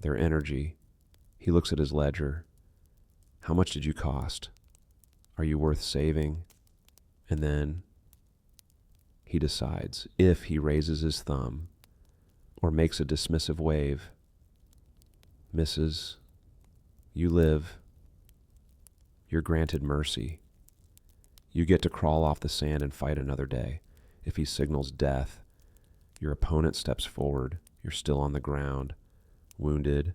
their energy. He looks at his ledger. How much did you cost? Are you worth saving? And then he decides, if he raises his thumb or makes a dismissive wave, misses, you live, you're granted mercy. You get to crawl off the sand and fight another day. If he signals death, your opponent steps forward. You're still on the ground, wounded,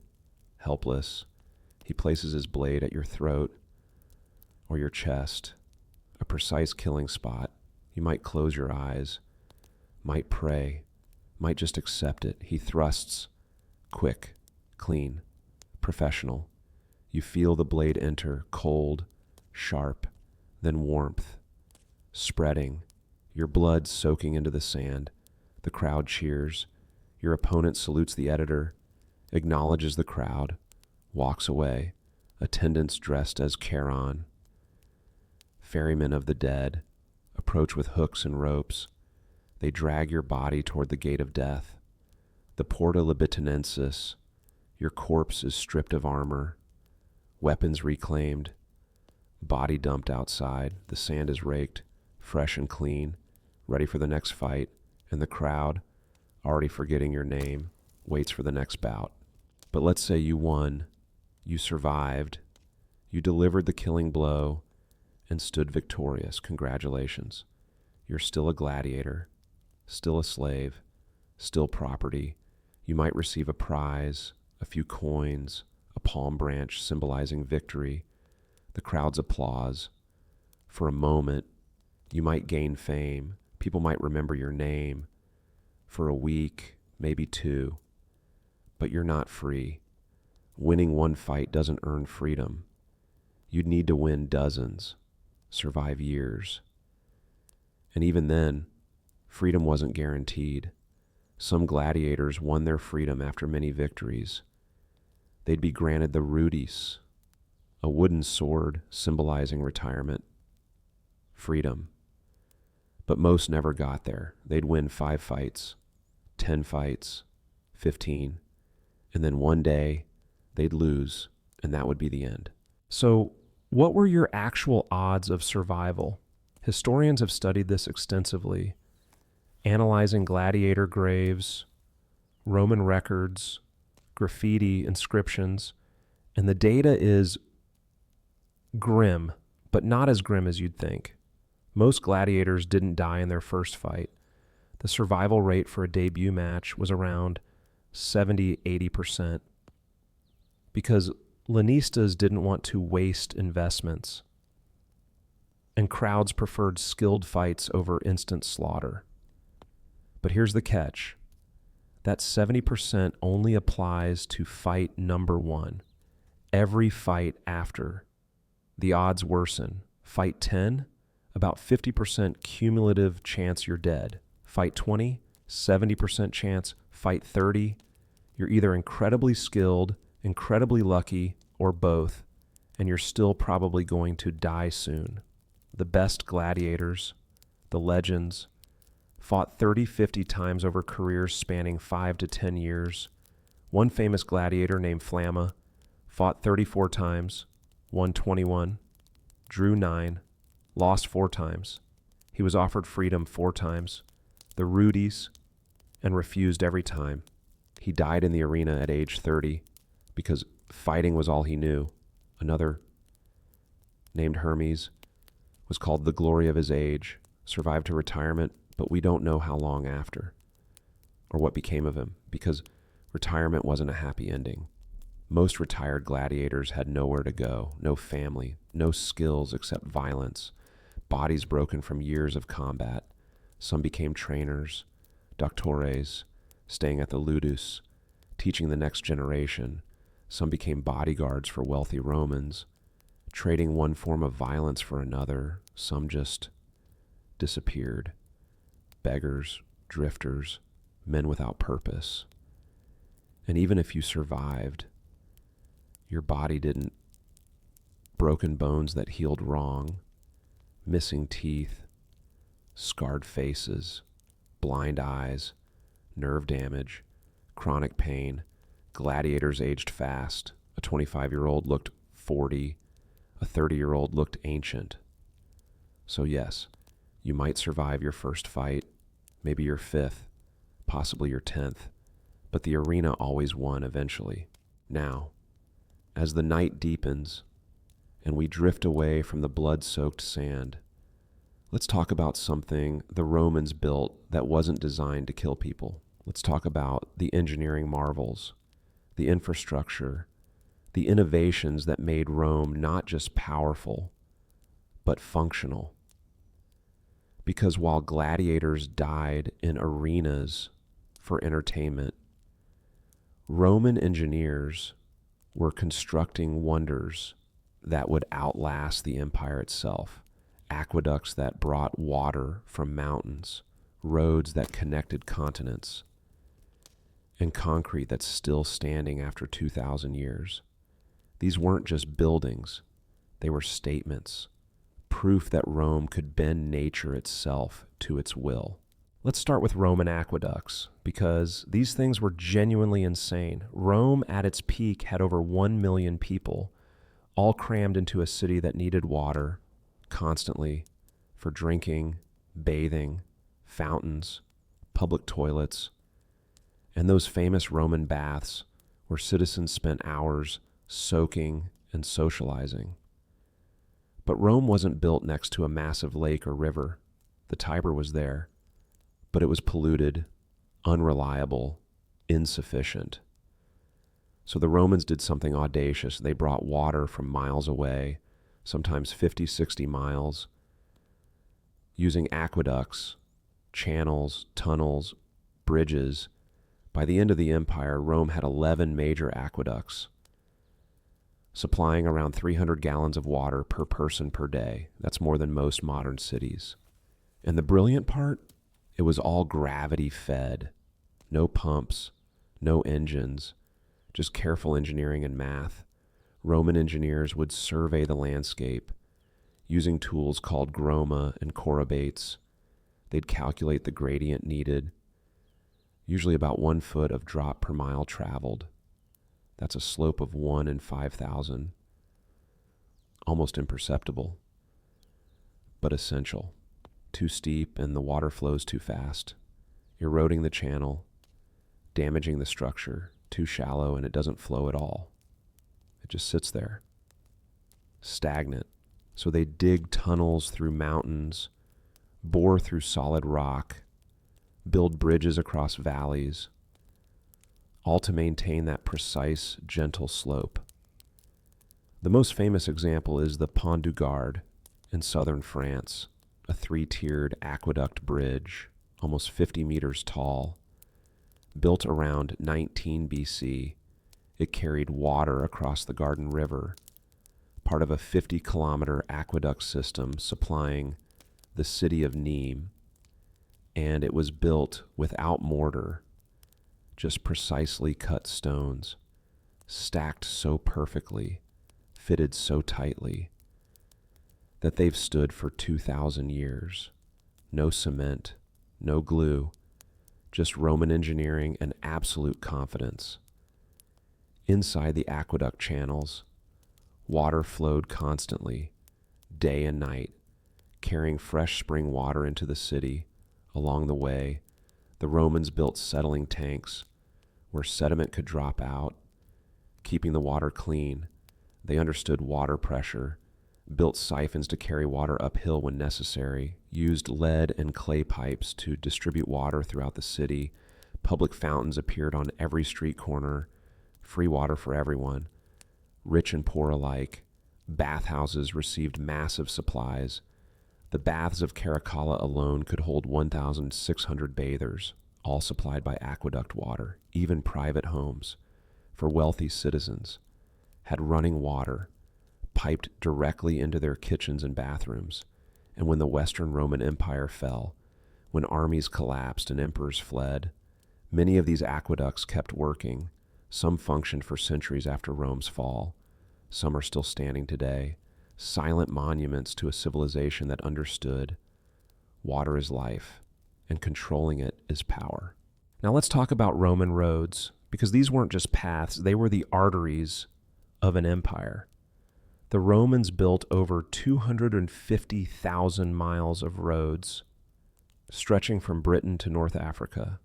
helpless. He places his blade at your throat or your chest, a precise killing spot. You might close your eyes, might pray, might just accept it. He thrusts, quick, clean, professional. You feel the blade enter, cold, sharp, then warmth, spreading, your blood soaking into the sand. The crowd cheers. Your opponent salutes the editor, acknowledges the crowd, walks away. Attendants dressed as Charon, ferrymen of the dead, approach with hooks and ropes. They drag your body toward the gate of death. The Porta Libitonensis, your corpse is stripped of armor, weapons reclaimed, body dumped outside. The sand is raked, fresh and clean, ready for the next fight, and the crowd, already forgetting your name, waits for the next bout. But let's say you won, you survived, you delivered the killing blow, and stood victorious. Congratulations. You're still a gladiator, still a slave, still property. You might receive a prize, a few coins, a palm branch symbolizing victory, the crowd's applause. For a moment, you might gain fame. People might remember your name for a week, maybe two. But you're not free. Winning one fight doesn't earn freedom. You'd need to win dozens, survive years. And even then, freedom wasn't guaranteed. Some gladiators won their freedom after many victories. They'd be granted the rudis, a wooden sword symbolizing retirement, freedom. But most never got there. They'd win 5 fights, 10 fights, 15, and then one day they'd lose, and that would be the end. So, what were your actual odds of survival? Historians have studied this extensively, analyzing gladiator graves, Roman records, graffiti inscriptions, and the data is grim, but not as grim as you'd think. Most gladiators didn't die in their first fight. The survival rate for a debut match was around 70-80%, because Lanistas didn't want to waste investments, and crowds preferred skilled fights over instant slaughter. But here's the catch. That 70% only applies to fight number 1. Every fight after, the odds worsen. Fight 10, about 50% cumulative chance you're dead. Fight 20, 70% chance. Fight 30, you're either incredibly skilled, incredibly lucky, or both, and you're still probably going to die soon. The best gladiators, the legends, fought 30, 50 times over careers spanning 5 to 10 years. One famous gladiator named Flamma fought 34 times, won 21, drew 9, lost 4 times. He was offered freedom 4 times, the rudis, and refused every time. He died in the arena at age 30 because fighting was all he knew. Another, named Hermes, was called the glory of his age, survived to retirement, but we don't know how long after or what became of him, because retirement wasn't a happy ending. Most retired gladiators had nowhere to go, no family, no skills except violence, bodies broken from years of combat. Some became trainers, doctores, staying at the ludus, teaching the next generation. Some became bodyguards for wealthy Romans, trading one form of violence for another. Some just disappeared. Beggars, drifters, men without purpose. And even if you survived, your body didn't. Broken bones that healed wrong, missing teeth, scarred faces, blind eyes, nerve damage, chronic pain. Gladiators aged fast. A 25-year-old looked 40. A 30-year-old looked ancient. So yes, you might survive your first fight, maybe your fifth, possibly your 10th, but the arena always won eventually. Now, as the night deepens and we drift away from the blood-soaked sand, let's talk about something the Romans built that wasn't designed to kill people. Let's talk about the engineering marvels, the infrastructure, the innovations that made Rome not just powerful, but functional. Because while gladiators died in arenas for entertainment, Roman engineers were constructing wonders that would outlast the empire itself. Aqueducts that brought water from mountains, roads that connected continents, and concrete that's still standing after 2,000 years. These weren't just buildings, they were statements, proof that Rome could bend nature itself to its will. Let's start with Roman aqueducts, because these things were genuinely insane. Rome at its peak had over 1 million people, all crammed into a city that needed water constantly for drinking, bathing, fountains, public toilets, and those famous Roman baths where citizens spent hours soaking and socializing. But Rome wasn't built next to a massive lake or river. The Tiber was there, but it was polluted, unreliable, insufficient. So the Romans did something audacious. They brought water from miles away, sometimes 50, 60 miles, using aqueducts, channels, tunnels, bridges. By the end of the empire, Rome had 11 major aqueducts, supplying around 300 gallons of water per person per day. That's more than most modern cities. And the brilliant part, it was all gravity fed. No pumps, no engines, just careful engineering and math. Roman engineers would survey the landscape using tools called groma and chorobates. They'd calculate the gradient needed, usually about 1 foot of drop per mile traveled. That's a slope of 1 in 5,000. Almost imperceptible, but essential. Too steep and the water flows too fast, eroding the channel, damaging the structure. Too shallow and it doesn't flow at all. It just sits there, stagnant. So they dig tunnels through mountains, bore through solid rock, build bridges across valleys, all to maintain that precise, gentle slope. The most famous example is the Pont du Gard in southern France, a 3-tiered aqueduct bridge, almost 50 meters tall. Built around 19 BC, it carried water across the Garden River, part of a 50-kilometer aqueduct system supplying the city of Nîmes, and it was built without mortar, just precisely cut stones, stacked so perfectly, fitted so tightly, that they've stood for 2,000 years. No cement, no glue, just Roman engineering and absolute confidence. Inside the aqueduct channels, water flowed constantly, day and night, carrying fresh spring water into the city. Along the way, the Romans built settling tanks where sediment could drop out, keeping the water clean. They understood water pressure, built siphons to carry water uphill when necessary, used lead and clay pipes to distribute water throughout the city. Public fountains appeared on every street corner, free water for everyone, rich and poor alike. Bathhouses received massive supplies. The baths of Caracalla alone could hold 1,600 bathers, all supplied by aqueduct water. Even private homes, for wealthy citizens, had running water piped directly into their kitchens and bathrooms. And when the Western Roman Empire fell, when armies collapsed and emperors fled, many of these aqueducts kept working. Some functioned for centuries after Rome's fall. Some are still standing today, silent monuments to a civilization that understood water is life and controlling it is power. Now let's talk about Roman roads, because these weren't just paths, they were the arteries of an empire. The Romans built over 250,000 miles of roads, stretching from Britain to North Africa,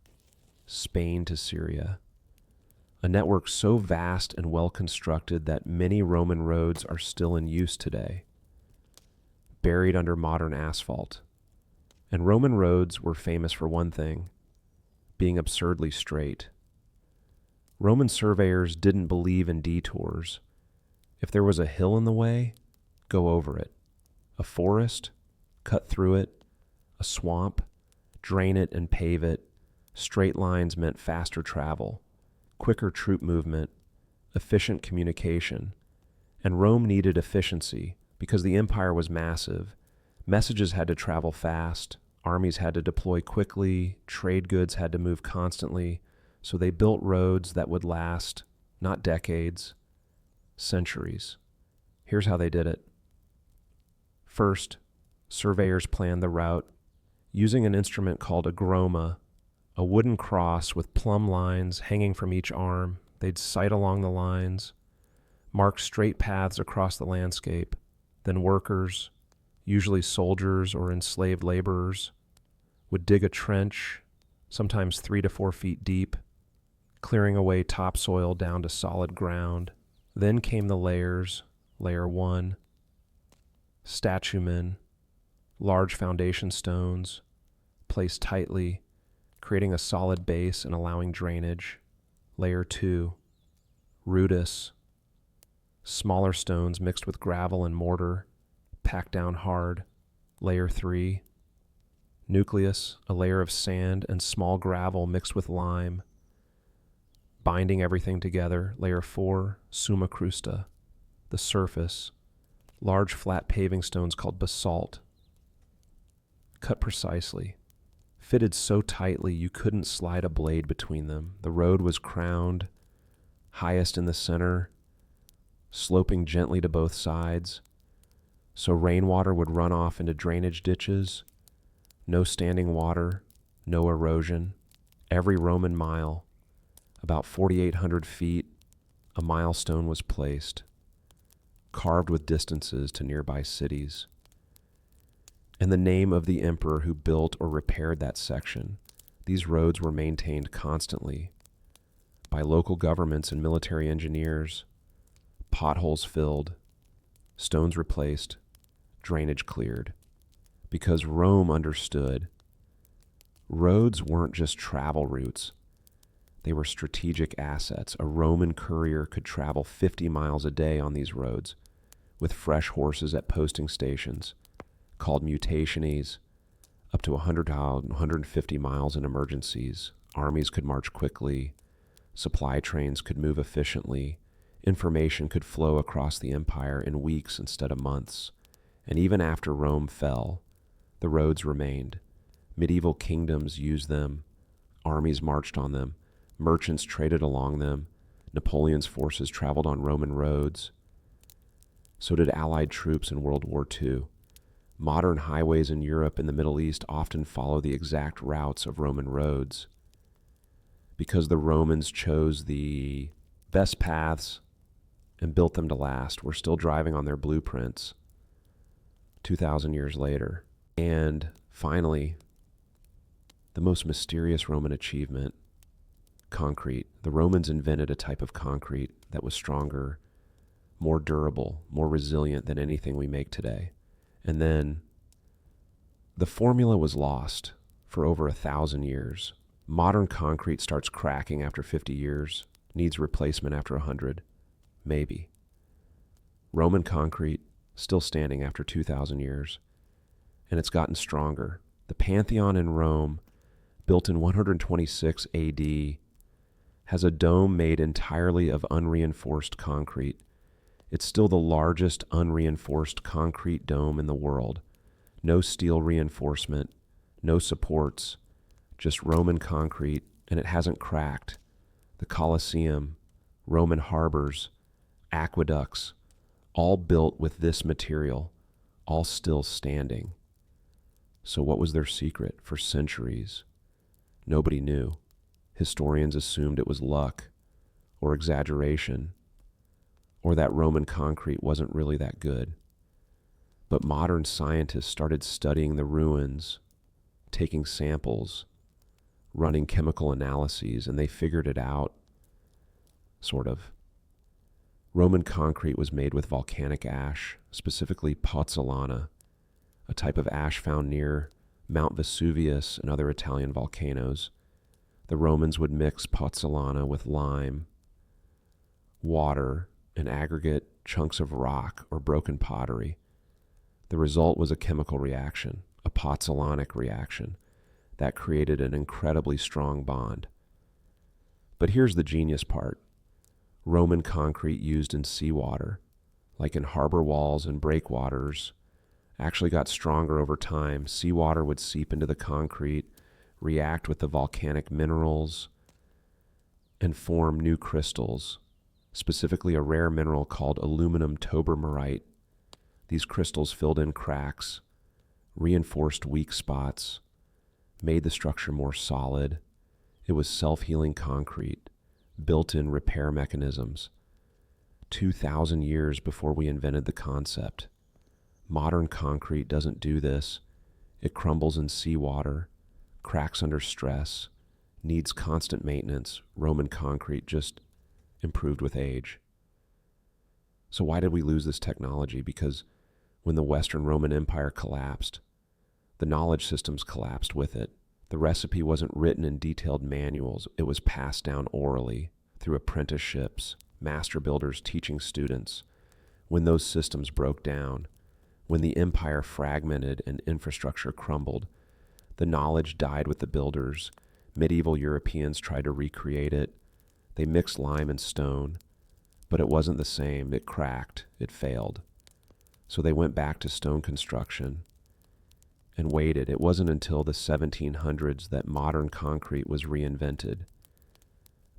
Spain to Syria, a network so vast and well constructed that many Roman roads are still in use today, buried under modern asphalt. And Roman roads were famous for one thing, being absurdly straight. Roman surveyors didn't believe in detours. If there was a hill in the way, go over it. A forest, cut through it. A swamp, drain it and pave it. Straight lines meant faster travel, quicker troop movement, efficient communication. And Rome needed efficiency because the empire was massive. Messages had to travel fast, armies had to deploy quickly, trade goods had to move constantly, so they built roads that would last not decades, centuries. Here's how they did it. First, surveyors planned the route using an instrument called a groma, a wooden cross with plumb lines hanging from each arm. They'd sight along the lines, mark straight paths across the landscape. Then workers, usually soldiers or enslaved laborers, would dig a trench, sometimes 3 to 4 feet deep, clearing away topsoil down to solid ground. Then came the layers, layer 1, statumen, large foundation stones, placed tightly, creating a solid base and allowing drainage. Layer 2, rudis, smaller stones mixed with gravel and mortar, packed down hard. Layer 3, nucleus, a layer of sand and small gravel mixed with lime, binding everything together. Layer 4, summa crusta, the surface, large flat paving stones called basalt, cut precisely, fitted so tightly you couldn't slide a blade between them. The road was crowned, highest in the center, sloping gently to both sides, so rainwater would run off into drainage ditches. No standing water, no erosion. Every Roman mile, about 4,800 feet, a milestone was placed, carved with distances to nearby cities, and the name of the emperor who built or repaired that section. These roads were maintained constantly by local governments and military engineers, potholes filled, stones replaced, drainage cleared, because Rome understood roads weren't just travel routes. They were strategic assets. A Roman courier could travel 50 miles a day on these roads with fresh horses at posting stations called mutationes, up to 150 miles in emergencies. Armies could march quickly. Supply trains could move efficiently. Information could flow across the empire in weeks instead of months. And even after Rome fell, the roads remained. Medieval kingdoms used them. Armies marched on them. Merchants traded along them. Napoleon's forces traveled on Roman roads. So did Allied troops in World War II. Modern highways in Europe and the Middle East often follow the exact routes of Roman roads because the Romans chose the best paths and built them to last. We're still driving on their blueprints 2,000 years later. And finally, the most mysterious Roman achievement, concrete. The Romans invented a type of concrete that was stronger, more durable, more resilient than anything we make today. And then the formula was lost for over 1,000 years. Modern concrete starts cracking after 50 years, needs replacement after 100, maybe. Roman concrete, still standing after 2,000 years, and it's gotten stronger. The Pantheon in Rome, built in 126 AD, has a dome made entirely of unreinforced concrete. It's still the largest unreinforced concrete dome in the world. No steel reinforcement, no supports, just Roman concrete, and it hasn't cracked. The Colosseum, Roman harbors, aqueducts, all built with this material, all still standing. So what was their secret for centuries? Nobody knew. Historians assumed it was luck or exaggeration or that Roman concrete wasn't really that good. But modern scientists started studying the ruins, taking samples, running chemical analyses, and they figured it out, sort of. Roman concrete was made with volcanic ash, specifically pozzolana, a type of ash found near Mount Vesuvius and other Italian volcanoes. The Romans would mix pozzolana with lime, water, and aggregate chunks of rock or broken pottery. The result was a chemical reaction, a pozzolanic reaction, that created an incredibly strong bond. But here's the genius part. Roman concrete used in seawater, like in harbor walls and breakwaters, actually got stronger over time. Seawater would seep into the concrete, react with the volcanic minerals, and form new crystals, specifically a rare mineral called aluminum tobermarite. These crystals filled in cracks, reinforced weak spots, made the structure more solid. It was self-healing concrete, built-in repair mechanisms. 2,000 years before we invented the concept. Modern concrete doesn't do this. It crumbles in seawater, cracks under stress, needs constant maintenance. Roman concrete just improved with age. So why did we lose this technology? Because when the Western Roman Empire collapsed, the knowledge systems collapsed with it. The recipe wasn't written in detailed manuals. It was passed down orally through apprenticeships, master builders teaching students. When those systems broke down, when the empire fragmented and infrastructure crumbled, the knowledge died with the builders. Medieval Europeans tried to recreate it. They mixed lime and stone, but it wasn't the same. It cracked. It failed. So they went back to stone construction and waited. It wasn't until the 1700s that modern concrete was reinvented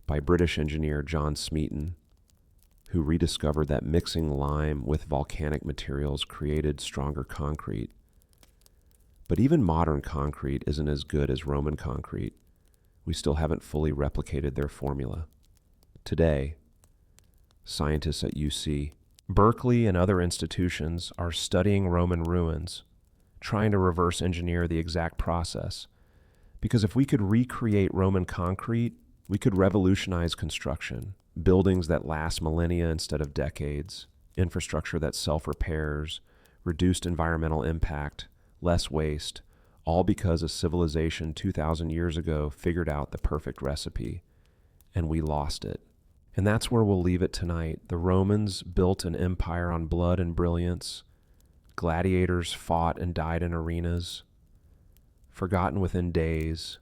by British engineer John Smeaton, who rediscovered that mixing lime with volcanic materials created stronger concrete. But even modern concrete isn't as good as Roman concrete. We still haven't fully replicated their formula. Today, scientists at UC, Berkeley, and other institutions are studying Roman ruins, trying to reverse engineer the exact process. Because if we could recreate Roman concrete, we could revolutionize construction, buildings that last millennia instead of decades, infrastructure that self-repairs, reduced environmental impact, less waste, all because a civilization 2,000 years ago figured out the perfect recipe, and we lost it. And that's where we'll leave it tonight. The Romans built an empire on blood and brilliance. Gladiators fought and died in arenas, forgotten within days,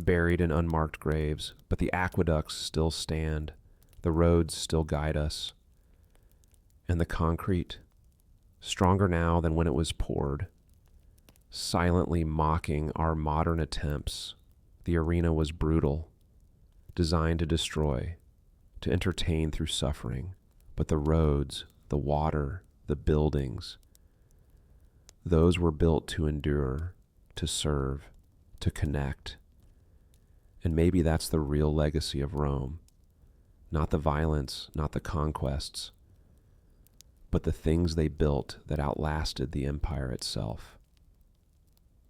buried in unmarked graves. But the aqueducts still stand. The roads still guide us. And the concrete, stronger now than when it was poured, silently mocking our modern attempts. The arena was brutal, designed to destroy, to entertain through suffering. But the roads, the water, the buildings, those were built to endure, to serve, to connect. And maybe that's the real legacy of Rome. Not the violence, not the conquests, but the things they built that outlasted the empire itself.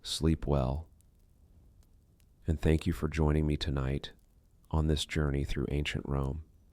Sleep well. And thank you for joining me tonight on this journey through ancient Rome.